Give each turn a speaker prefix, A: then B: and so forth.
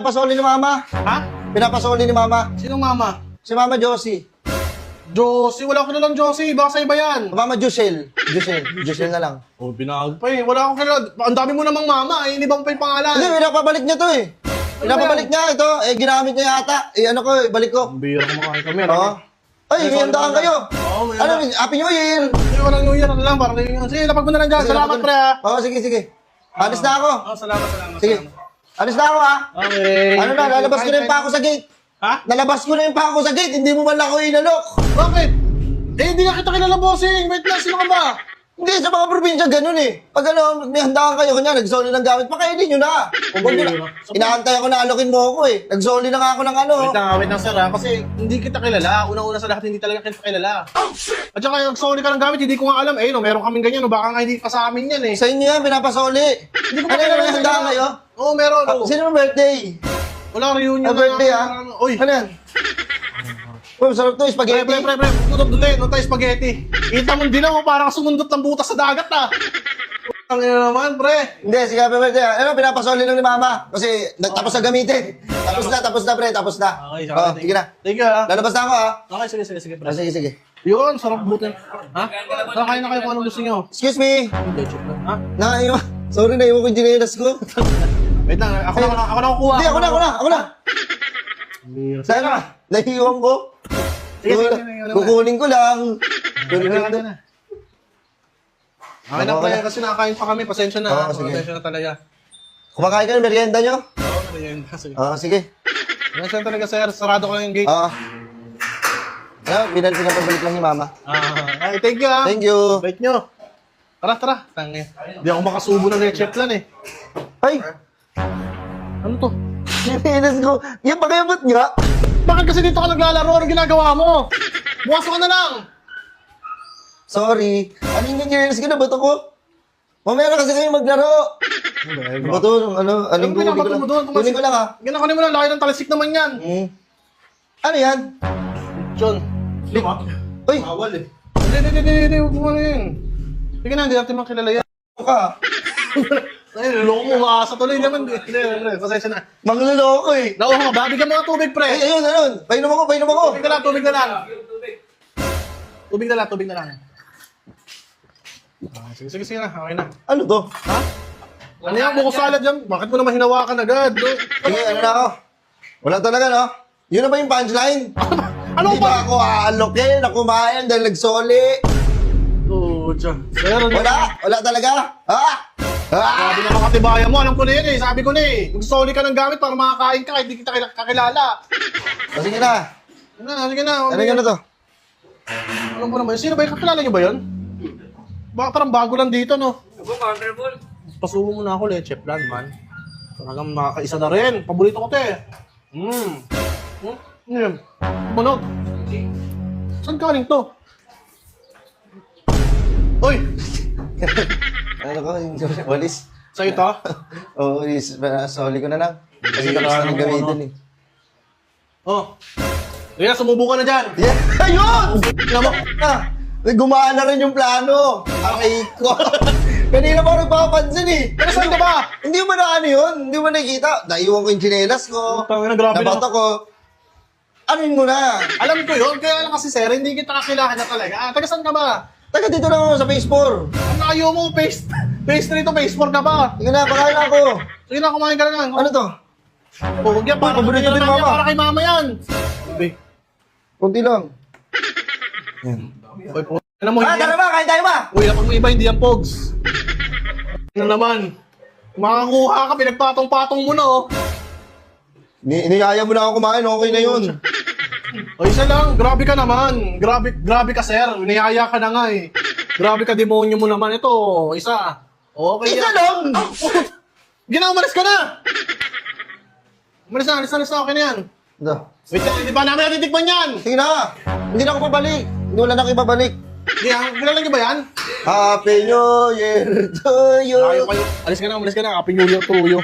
A: Pinapasoli ni Mama.
B: Ha?
A: Pinapasoli ni Mama.
B: Sinong mama?
A: Si Mama Josie.
B: Josie, wala ko nalang Josie. Baka sa iba yan.
A: Mama Jusel. Jusel na lang.
B: Oh, binag pa eh. Wala akong kilala. Ang dami mo namang mama. Eh, inibang pa yung pangalan.
A: Hindi, pinapabalik niya to eh. Pinapabalik niya ito. Eh, ginamit niya yata. Eh, ano ko, balik ko.
B: Ang bira kumakain kami.
A: Oo. Ay, may handaan kayo.
B: Oo, may
A: Ano, Happy New Year.
B: walang New Year. Ano lang, parang yung... Sige, lapag mo na lang dyan. Salamat, pre, ha.
A: Oo, sige, sige. Alis na ako.
B: Oh, salamat.
A: Sige. Alis na ako, ha.
B: Okay.
A: Ano na, lalabas ko na yung pako sa gate.
B: Ha?
A: Nalabas ko na yung pako sa gate. Hindi mo man lang ako inalok.
B: Bakit? Eh, hindi nga kita kilala, bossing. Wait lang, sino ka ba?
A: Hindi, sa mga probinsya ganun eh. Pag ano, may handaan kayo, kanya, nagsoli ng gamit, pakainin nyo na. Huwag nyo na. Inaantay ako na alokin mo ako eh. Nagsoli na nga ako ng ano.
B: Wait lang, sir, ha? Kasi hindi kita kilala. Unang-una sa lahat, hindi talaga kita kilala. At saka, sorry ka ng gamit, hindi ko nga alam. Eh, no, meron kaming ganyan, no? Baka nga hindi pa sa amin yan, eh.
A: Sa inyo yan, pinapasoli.
B: Hindi ko
A: Ano
B: kilala
A: may
B: yung
A: handaan kayo?
B: Oo, meron.
A: Ah, sino mo birthday?
B: Wala, reunion
A: Birthday
B: na.
A: ah?
B: Uy,
A: Ano yan? Uy, masarap to,
B: pre,
A: spaghetti.
B: Putop doon, no tayo spaghetti. Kita mo din ako, parang sumundot ng butas sa dagat, ah. Ang ina naman, pre.
A: Hindi, sige, happy birthday ah. Ano, pinapasoli lang ni Mama. Kasi nagtapos na gamitin. Tapos na pre, tapos na.
B: Okay,
A: Oh, sige na.
B: Sige, ha.
A: Lalabas na ako ah.
B: Okay, sige, pre.
A: Ah, sige, sige.
B: Yun, sarap butin. Ha? Nakain na kayo kung anong gusto nyo.
A: Excuse me.
B: Hindi, joke lang. Ha?
A: Nakaiwan. Sorry, naiwan ko yung ginelas ko.
B: Wait lang, ako na kukuha.
A: Hindi, ako na. Saan na? Naiwan ko.
B: Sige,
A: Kukunin ko lang.
B: Okay na, pre, kasi nakakain pa kami. Pasensya na.
A: Oo, sige.
B: Pasensya na talaga.
A: Kumakain ka ng merienda nyo?
B: Oo, merienda. Sige.
A: Sige.
B: Pasensya na talaga, sir. Sarado ko lang yung gate.
A: Pinapabalik lang ni Mama.
B: Ay, thank you, ha.
A: Thank you.
B: Bait nyo. Tara. Tangin. Hindi ako makasubo ng leche plan, eh.
A: Ay!
B: Ano to?
A: Ginelas ko. Yan, pakayabot nga.
B: Bakit kasi dito ka naglalaro? Ano ginagawa mo? Bukas ka na lang.
A: Sorry. Ano yung ginelas ko na bato ko? Mamaya na kasi kayo maglaro. Bato, aling
B: Ano
A: ko lang.
B: mo doon?
A: Kunin ko lang ha.
B: Ginakunin mo lang. Laki ng talsik naman yan.
A: Ano yan?
B: John. Lima?
A: Uy!
B: Bawal eh. Hindi. Huwag mo na yun. Sige na, hindi natin makilala yan.
A: Ano ka?
B: Ay, loko mo. Maasa tuloy naman. Hindi. Pasensya na.
A: Mangluloko eh.
B: Nauha ka ba? Bigyan mo ng tubig, pre.
A: Ay, ayun. Painom ako.
B: Tubig na lang. Tubig na lang. Sige na. Okay na.
A: Ano to?
B: Ha? Ano yan? Buko salad yan. Bakit mo naman hinawakan agad?
A: Sige, ano na ako? Wala talaga, no? Yun na ba yung punchline?
B: Ano
A: Di ba ako aalokin na kumain dahil nagsoli?
B: Sir,
A: Wala talaga?
B: sabi na makatibayan mo. Alam ko na yan eh. Sabi ko na eh. Magsoli ka ng gamit para makakain ka. Hindi kita kakilala.
A: Sige na.
B: Sige na.
A: Ano yun na to?
B: Alam ko naman. Sino ba yun? Kakilala niyo ba yun? Baka parang bago lang dito, no? Pasubo mo na ako, leche plan, man. Talagang makakaisa na rin. Paborito ko, te. Manog. Saan galing to? Uy!
A: Ano ko? Yung walis?
B: Sa'yo to?
A: Oo, soli ko na lang. Kasi tapos na nang gamitin eh.
B: Oh. Kaya sumubo ka na dyan.
A: Yeah. Ayun! Gumana rin yung plano. Aray ko. Kanina pa ako nagpapansin eh.
B: Pero saan ka ba?
A: Hindi mo na ano yun? Hindi mo nakikita? Naiwan ko yung tsinelas ko.
B: Tangina, grabe
A: Nabato
B: na.
A: ko. Anuin mo na.
B: Alam ko yun. Kaya lang kasi, sir, hindi kita kakilala na talaga. Taga saan ka ba?
A: Taga dito lang ako sa phase 4.
B: Ang layo mo, phase 3 to phase 4 ka ba?
A: Sige na, pakain na ako.
B: Sige na, kumain ka na lang.
A: Ano to?
B: Huwag yan, para
A: paborito din
B: kay
A: mama.
B: Para kay mama yan. Sabi.
A: Kunti lang.
B: Uy, alam mo, hindi
A: Tara
B: yan.
A: ba? Kain tayo ba?
B: Uy, kapag mo iba, hindi yan, Pogs. Ano naman? Makakuha ka, pinagpatong-patong mo na, oh.
A: Iniyaya mo na ako kumain, okay na yun.
B: O, isa lang, grabe ka naman. Grabe ka, sir. Niyaya ka na nga, eh. Grabe ka, demonyo mo naman. Ito, isa. Okay
A: Isa
B: yan.
A: lang!
B: Gina, umalis ka na! Umalis na, okay na yan.
A: Ito.
B: Wait, di ba namin natitikman yan?
A: Sige na! Hindi na ako pabalik. Hindi wala na ako ibabalik.
B: Kilala niyo ba yan?
A: Happy New Year to you!
B: Ayaw kayo. Alis ka na. Happy New Year to you.